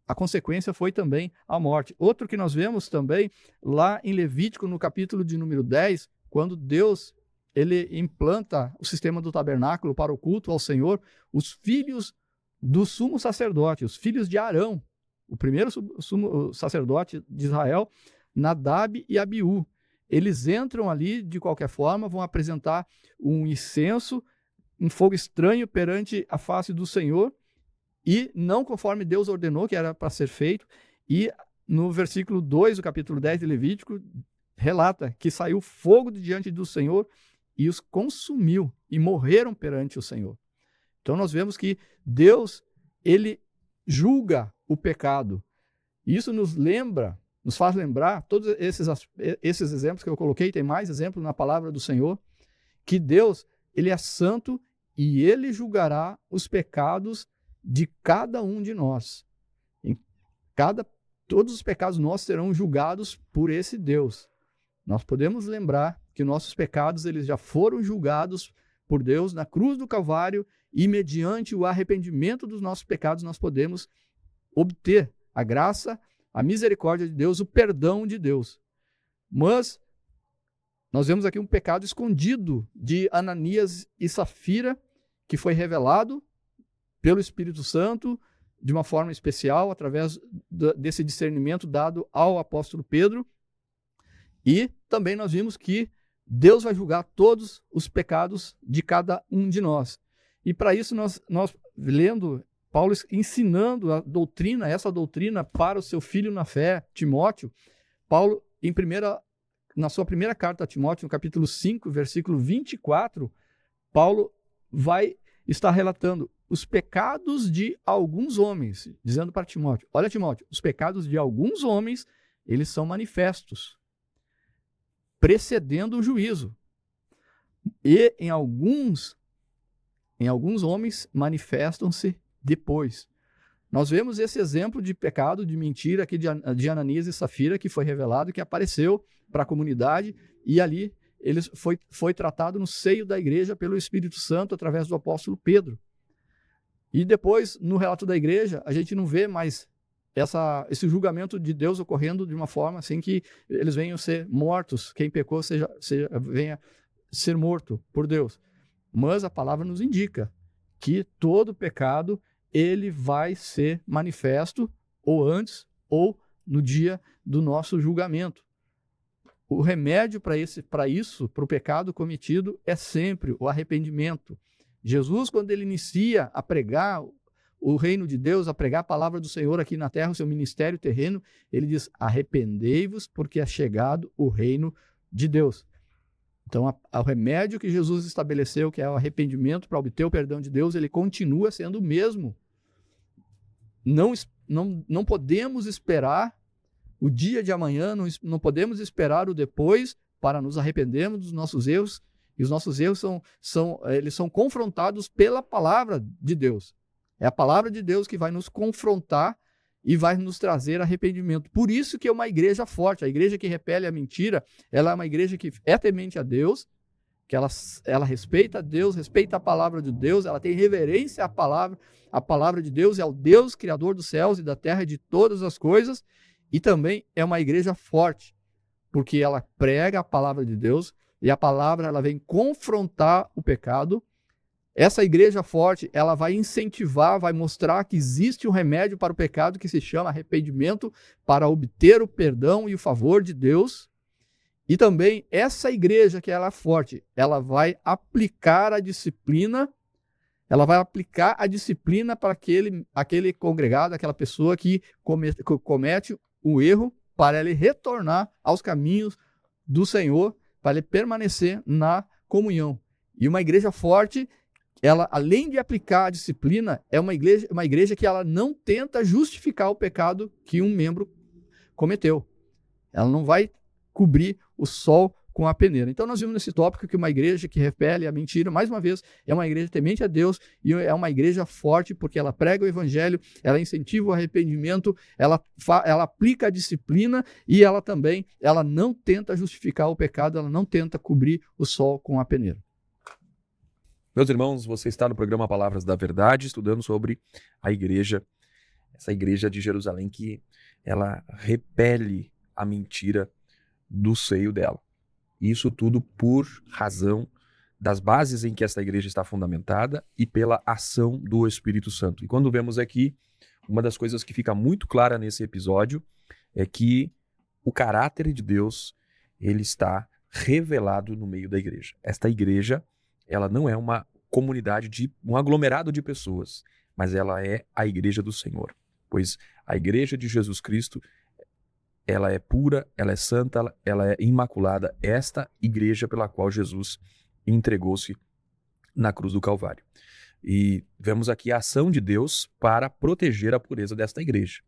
a consequência foi também a morte. Outro que nós vemos também lá em Levítico, no capítulo de número 10, quando Deus ele implanta o sistema do tabernáculo para o culto ao Senhor, os filhos do sumo sacerdote, os filhos de Arão, o primeiro sumo sacerdote de Israel, Nadab e Abiú, eles entram ali de qualquer forma, vão apresentar um incenso, um fogo estranho perante a face do Senhor, e não conforme Deus ordenou que era para ser feito. E no versículo 2 do capítulo 10 de Levítico, relata que saiu fogo de diante do Senhor e os consumiu, e morreram perante o Senhor. Então nós vemos que Deus, ele julga o pecado. Isso nos faz lembrar, todos esses exemplos que eu coloquei, tem mais exemplos na palavra do Senhor, que Deus, ele é santo e ele julgará os pecados de cada um de nós. Todos os pecados nossos serão julgados por esse Deus. Nós podemos lembrar que nossos pecados eles já foram julgados por Deus na cruz do Calvário, e mediante o arrependimento dos nossos pecados nós podemos obter a graça, a misericórdia de Deus, o perdão de Deus. Mas nós vemos aqui um pecado escondido de Ananias e Safira, que foi revelado pelo Espírito Santo de uma forma especial, através desse discernimento dado ao apóstolo Pedro. E também nós vimos que Deus vai julgar todos os pecados de cada um de nós. E para isso nós lendo Paulo ensinando essa doutrina para o seu filho na fé, Timóteo, Paulo, na sua primeira carta a Timóteo, no capítulo 5, versículo 24, Paulo vai estar relatando: os pecados de alguns homens, dizendo para Timóteo, olha Timóteo, os pecados de alguns homens, eles são manifestos, precedendo o juízo. E em alguns homens manifestam-se depois. Nós vemos esse exemplo de pecado, de mentira aqui de Ananias e Safira, que foi revelado, que apareceu para a comunidade, e ali foi tratado no seio da igreja pelo Espírito Santo, através do apóstolo Pedro. E depois, no relato da igreja, a gente não vê mais esse julgamento de Deus ocorrendo de uma forma assim que eles venham ser mortos, quem pecou venha ser morto por Deus. Mas a palavra nos indica que todo pecado ele vai ser manifesto ou antes ou no dia do nosso julgamento. O remédio para o pecado cometido é sempre o arrependimento. Jesus, quando ele inicia a pregar o reino de Deus, a pregar a palavra do Senhor aqui na terra, o seu ministério terreno, ele diz, arrependei-vos porque é chegado o reino de Deus. Então, o remédio que Jesus estabeleceu, que é o arrependimento para obter o perdão de Deus, ele continua sendo o mesmo. Não podemos esperar o dia de amanhã, não podemos esperar o depois para nos arrependermos dos nossos erros, e os nossos erros eles são confrontados pela palavra de Deus. É a palavra de Deus que vai nos confrontar e vai nos trazer arrependimento. Por isso que é uma igreja forte. A igreja que repele a mentira, ela é uma igreja que é temente a Deus, que ela respeita a Deus, respeita a palavra de Deus, ela tem reverência à palavra de Deus, é o Deus criador dos céus e da terra e de todas as coisas, e também é uma igreja forte, porque ela prega a palavra de Deus, e a palavra ela vem confrontar o pecado. Essa igreja forte, ela vai incentivar, vai mostrar que existe um remédio para o pecado que se chama arrependimento para obter o perdão e o favor de Deus. E também essa igreja que ela é forte, ela vai aplicar a disciplina, para aquele congregado, aquela pessoa que comete o erro, para ele retornar aos caminhos do Senhor, para ele permanecer na comunhão. E uma igreja forte, ela, além de aplicar a disciplina, é uma igreja que ela não tenta justificar o pecado que um membro cometeu. Ela não vai cobrir o sol com a peneira. Então nós vimos nesse tópico que uma igreja que repele a mentira, mais uma vez, é uma igreja temente a Deus e é uma igreja forte porque ela prega o evangelho, ela incentiva o arrependimento, ela aplica a disciplina e ela não tenta justificar o pecado, ela não tenta cobrir o sol com a peneira. Meus irmãos, você está no programa Palavras da Verdade, estudando sobre a igreja, essa igreja de Jerusalém que ela repele a mentira do seio dela. Isso tudo por razão das bases em que essa igreja está fundamentada e pela ação do Espírito Santo. E quando vemos aqui, uma das coisas que fica muito clara nesse episódio é que o caráter de Deus, ele está revelado no meio da igreja. Esta igreja, ela não é uma comunidade, um aglomerado de pessoas, mas ela é a igreja do Senhor. Pois a igreja de Jesus Cristo, ela é pura, ela é santa, ela é imaculada. Esta igreja pela qual Jesus entregou-se na cruz do Calvário. E vemos aqui a ação de Deus para proteger a pureza desta igreja,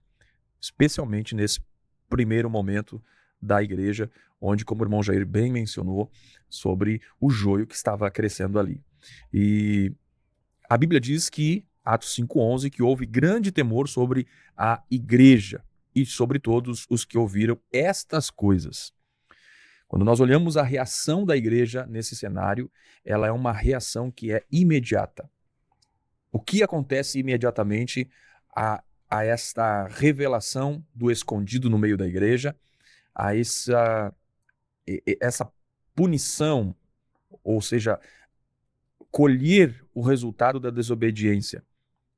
especialmente nesse primeiro momento da igreja, onde, como o irmão Jair bem mencionou, sobre o joio que estava crescendo ali. E a Bíblia diz que, Atos 5:11, que houve grande temor sobre a igreja e sobre todos os que ouviram estas coisas. Quando nós olhamos a reação da igreja nesse cenário, ela é uma reação que é imediata. O que acontece imediatamente a esta revelação do escondido no meio da igreja, a essa punição, ou seja, colher o resultado da desobediência?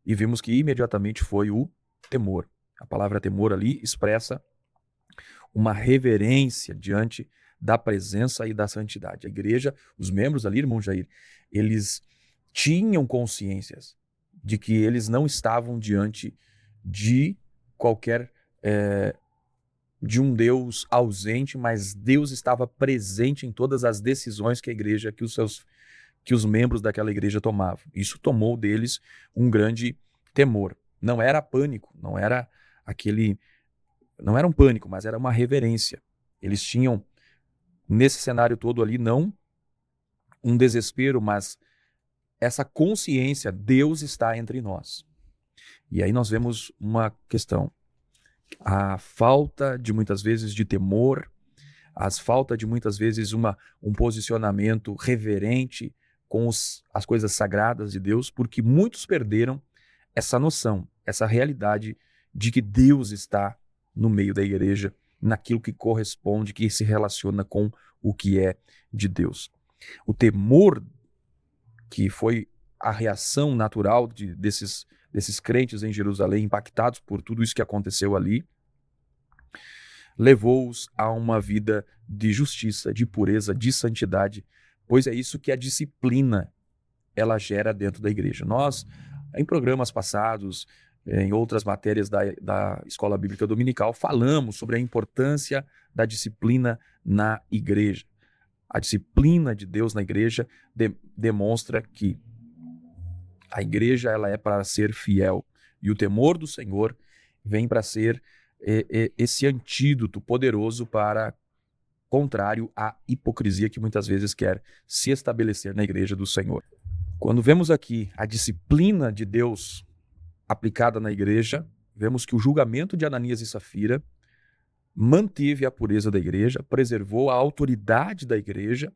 E vimos que imediatamente foi o temor. A palavra temor ali expressa uma reverência diante da presença e da santidade. A igreja, os membros ali, irmão Jair, eles tinham consciências de que eles não estavam diante de qualquer, de um Deus ausente, mas Deus estava presente em todas as decisões que a igreja, que os seus que os membros daquela igreja tomavam. Isso tomou deles um grande temor. Não era pânico, não era um pânico, mas era uma reverência. Eles tinham, nesse cenário todo ali, não um desespero, mas essa consciência, Deus está entre nós. E aí nós vemos uma questão. A falta de muitas vezes de temor, a falta de muitas vezes um posicionamento reverente com as coisas sagradas de Deus, porque muitos perderam essa noção, essa realidade de que Deus está no meio da igreja, naquilo que corresponde, que se relaciona com o que é de Deus. O temor, que foi a reação natural desses crentes em Jerusalém, impactados por tudo isso que aconteceu ali, levou-os a uma vida de justiça, de pureza, de santidade, pois é isso que a disciplina ela gera dentro da igreja. Nós, em programas passados, em outras matérias da Escola Bíblica Dominical, falamos sobre a importância da disciplina na igreja. A disciplina de Deus na igreja demonstra que a igreja ela é para ser fiel, e o temor do Senhor vem para ser esse antídoto poderoso para contrário à hipocrisia que muitas vezes quer se estabelecer na igreja do Senhor. Quando vemos aqui a disciplina de Deus aplicada na igreja, vemos que o julgamento de Ananias e Safira manteve a pureza da igreja, preservou a autoridade da igreja,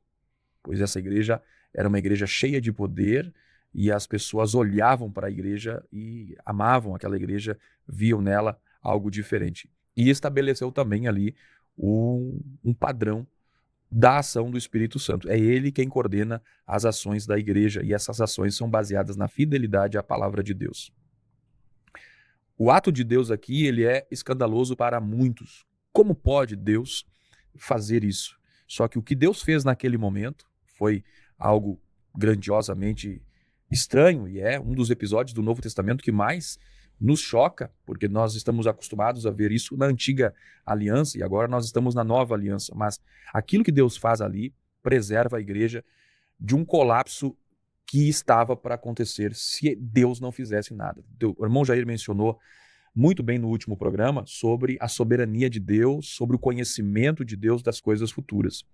pois essa igreja era uma igreja cheia de poder e as pessoas olhavam para a igreja e amavam aquela igreja, viam nela algo diferente. E estabeleceu também ali um padrão da ação do Espírito Santo. É ele quem coordena as ações da igreja e essas ações são baseadas na fidelidade à palavra de Deus. O ato de Deus aqui ele é escandaloso para muitos. Como pode Deus fazer isso? Só que o que Deus fez naquele momento foi algo grandiosamente estranho e é um dos episódios do Novo Testamento que mais nos choca, porque nós estamos acostumados a ver isso na antiga aliança e agora nós estamos na nova aliança. Mas aquilo que Deus faz ali preserva a igreja de um colapso que estava para acontecer se Deus não fizesse nada. O irmão Jair mencionou muito bem no último programa sobre a soberania de Deus, sobre o conhecimento de Deus das coisas futuras.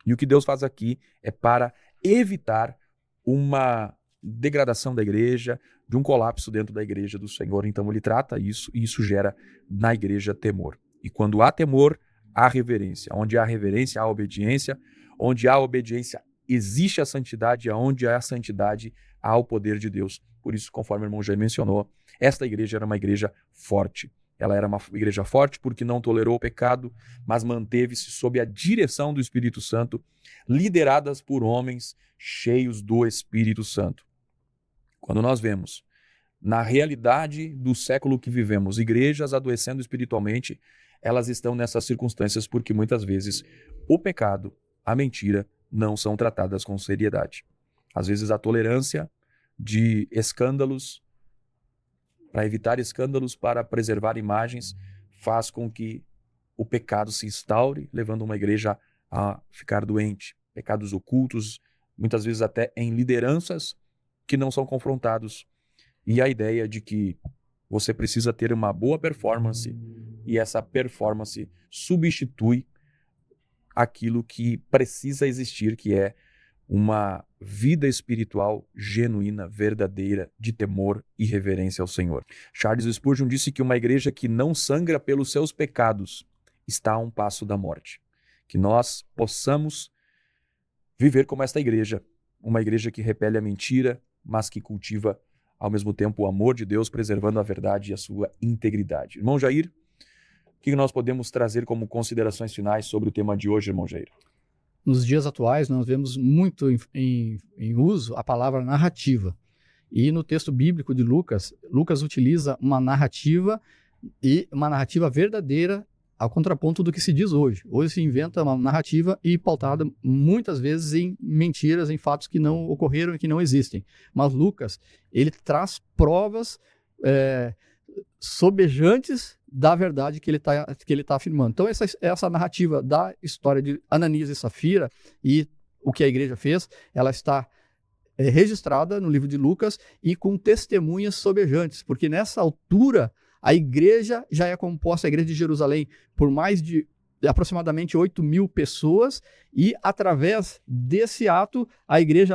E o que Deus faz aqui é para evitar uma degradação da igreja, de um colapso dentro da igreja do Senhor. Então ele trata isso e isso gera na igreja temor. E quando há temor, há reverência. Onde há reverência, há obediência. Onde há obediência, existe a santidade. E onde há santidade, há o poder de Deus. Por isso, conforme o irmão Jair mencionou, esta igreja era uma igreja forte. Ela era uma igreja forte porque não tolerou o pecado, mas manteve-se sob a direção do Espírito Santo, lideradas por homens cheios do Espírito Santo. Quando nós vemos, na realidade do século que vivemos, igrejas adoecendo espiritualmente, elas estão nessas circunstâncias porque muitas vezes o pecado, a mentira, não são tratadas com seriedade. Às vezes a tolerância de escândalos, para evitar escândalos, para preservar imagens, faz com que o pecado se instaure, levando uma igreja a ficar doente. Pecados ocultos, muitas vezes até em lideranças que não são confrontados. E a ideia de que você precisa ter uma boa performance e essa performance substitui aquilo que precisa existir, que é uma vida espiritual genuína, verdadeira, de temor e reverência ao Senhor. Charles Spurgeon disse que uma igreja que não sangra pelos seus pecados está a um passo da morte. Que nós possamos viver como esta igreja, uma igreja que repele a mentira, mas que cultiva ao mesmo tempo o amor de Deus, preservando a verdade e a sua integridade. Irmão Jair, o que nós podemos trazer como considerações finais sobre o tema de hoje, irmão Jair? Nos dias atuais, nós vemos muito em uso a palavra narrativa. E no texto bíblico de Lucas, Lucas utiliza uma narrativa e uma narrativa verdadeira ao contraponto do que se diz hoje. Hoje se inventa uma narrativa e pautada muitas vezes em mentiras, em fatos que não ocorreram e que não existem. Mas Lucas, ele traz provas sobejantes da verdade que ele tá afirmando. Então essa narrativa da história de Ananias e Safira e o que a igreja fez, ela está registrada no livro de Lucas e com testemunhas sobejantes, porque nessa altura a igreja já é composta, a igreja de Jerusalém, por mais de aproximadamente 8.000 pessoas, e através desse ato a igreja,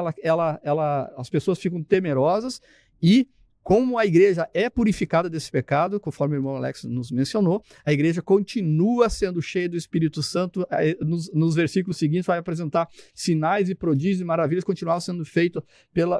as pessoas ficam temerosas, e como a igreja é purificada desse pecado, conforme o irmão Alex nos mencionou, a igreja continua sendo cheia do Espírito Santo. Nos versículos seguintes vai apresentar sinais e prodígios e maravilhas que continuavam sendo feitos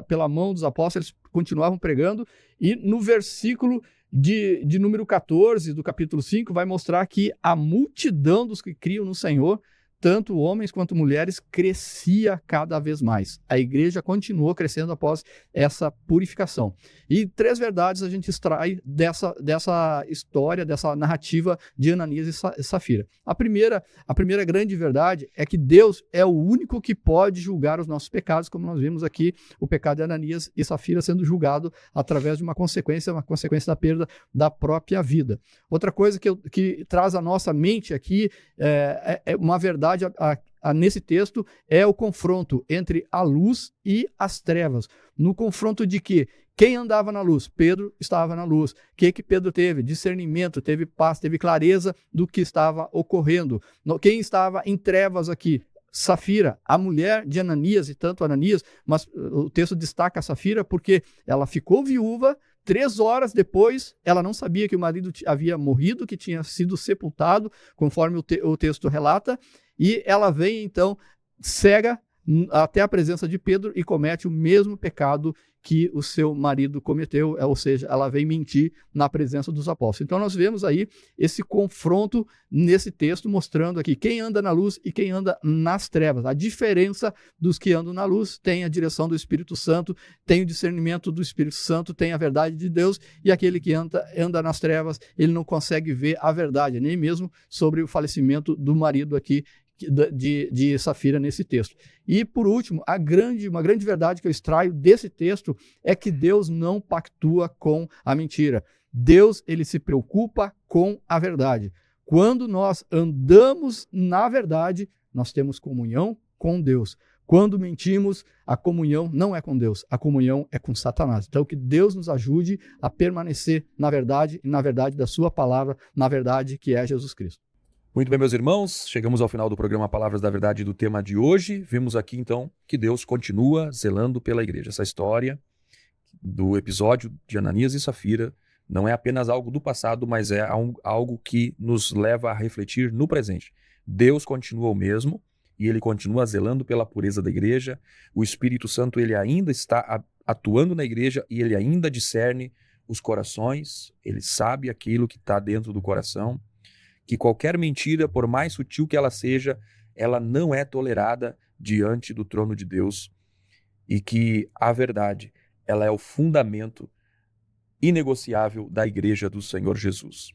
pela mão dos apóstolos, eles continuavam pregando, e no versículo de número 14 do capítulo 5 vai mostrar que a multidão dos que criam no Senhor, tanto homens quanto mulheres, crescia cada vez mais. A igreja continuou crescendo após essa purificação. E 3 verdades a gente extrai dessa história, dessa narrativa de Ananias e Safira. A primeira grande verdade é que Deus é o único que pode julgar os nossos pecados, como nós vimos aqui, o pecado de Ananias e Safira sendo julgado através de uma consequência da perda da própria vida. Outra coisa que traz à nossa mente aqui é uma verdade nesse texto, é o confronto entre a luz e as trevas. No confronto de que quem andava na luz? Pedro estava na luz. O que Pedro teve? Discernimento, teve paz, teve clareza do que estava ocorrendo. Quem estava em trevas aqui? Safira, a mulher de Ananias, e tanto Ananias, mas o texto destaca a Safira porque ela ficou viúva. 3 horas depois, ela não sabia que o marido havia morrido, que tinha sido sepultado, conforme o texto relata, e ela vem, então, cega até a presença de Pedro e comete o mesmo pecado que o seu marido cometeu, ou seja, ela vem mentir na presença dos apóstolos. Então nós vemos aí esse confronto nesse texto, mostrando aqui quem anda na luz e quem anda nas trevas. A diferença dos que andam na luz tem a direção do Espírito Santo, tem o discernimento do Espírito Santo, tem a verdade de Deus, e aquele que anda nas trevas, ele não consegue ver a verdade, nem mesmo sobre o falecimento do marido aqui, de Safira nesse texto. E por último, uma grande verdade que eu extraio desse texto é que Deus não pactua com a mentira. Deus, ele se preocupa com a verdade. Quando nós andamos na verdade, nós temos comunhão com Deus. Quando mentimos, a comunhão não é com Deus, a comunhão é com Satanás. Então que Deus nos ajude a permanecer na verdade, e na verdade da sua palavra, na verdade que é Jesus Cristo. Muito bem, meus irmãos, chegamos ao final do programa Palavras da Verdade do tema de hoje. Vimos aqui, então, que Deus continua zelando pela igreja. Essa história do episódio de Ananias e Safira não é apenas algo do passado, mas é algo que nos leva a refletir no presente. Deus continua o mesmo e ele continua zelando pela pureza da igreja. O Espírito Santo, ele ainda está atuando na igreja e ele ainda discerne os corações, ele sabe aquilo que está dentro do coração. Que qualquer mentira, por mais sutil que ela seja, ela não é tolerada diante do trono de Deus, e que a verdade, ela é o fundamento inegociável da igreja do Senhor Jesus.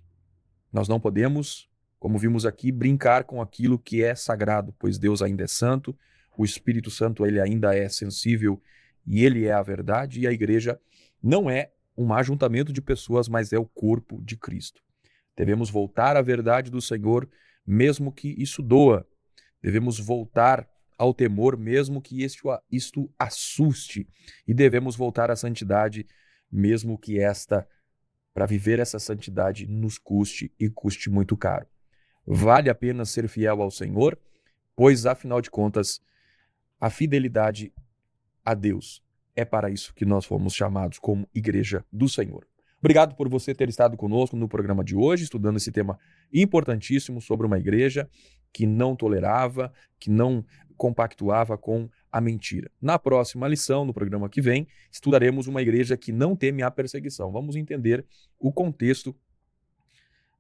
Nós não podemos, como vimos aqui, brincar com aquilo que é sagrado, pois Deus ainda é santo, o Espírito Santo ele ainda é sensível e ele é a verdade, e a igreja não é um ajuntamento de pessoas, mas é o corpo de Cristo. Devemos voltar à verdade do Senhor, mesmo que isso doa. Devemos voltar ao temor, mesmo que isto assuste. E devemos voltar à santidade, mesmo que para viver essa santidade, nos custe e custe muito caro. Vale a pena ser fiel ao Senhor, pois, afinal de contas, a fidelidade a Deus é para isso que nós fomos chamados como Igreja do Senhor. Obrigado por você ter estado conosco no programa de hoje, estudando esse tema importantíssimo sobre uma igreja que não tolerava, que não compactuava com a mentira. Na próxima lição, no programa que vem, estudaremos uma igreja que não teme a perseguição. Vamos entender o contexto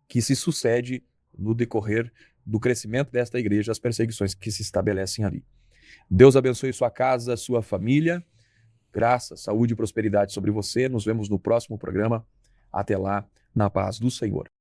que se sucede no decorrer do crescimento desta igreja, as perseguições que se estabelecem ali. Deus abençoe sua casa, sua família. Graça, saúde e prosperidade sobre você. Nos vemos no próximo programa. Até lá, na paz do Senhor.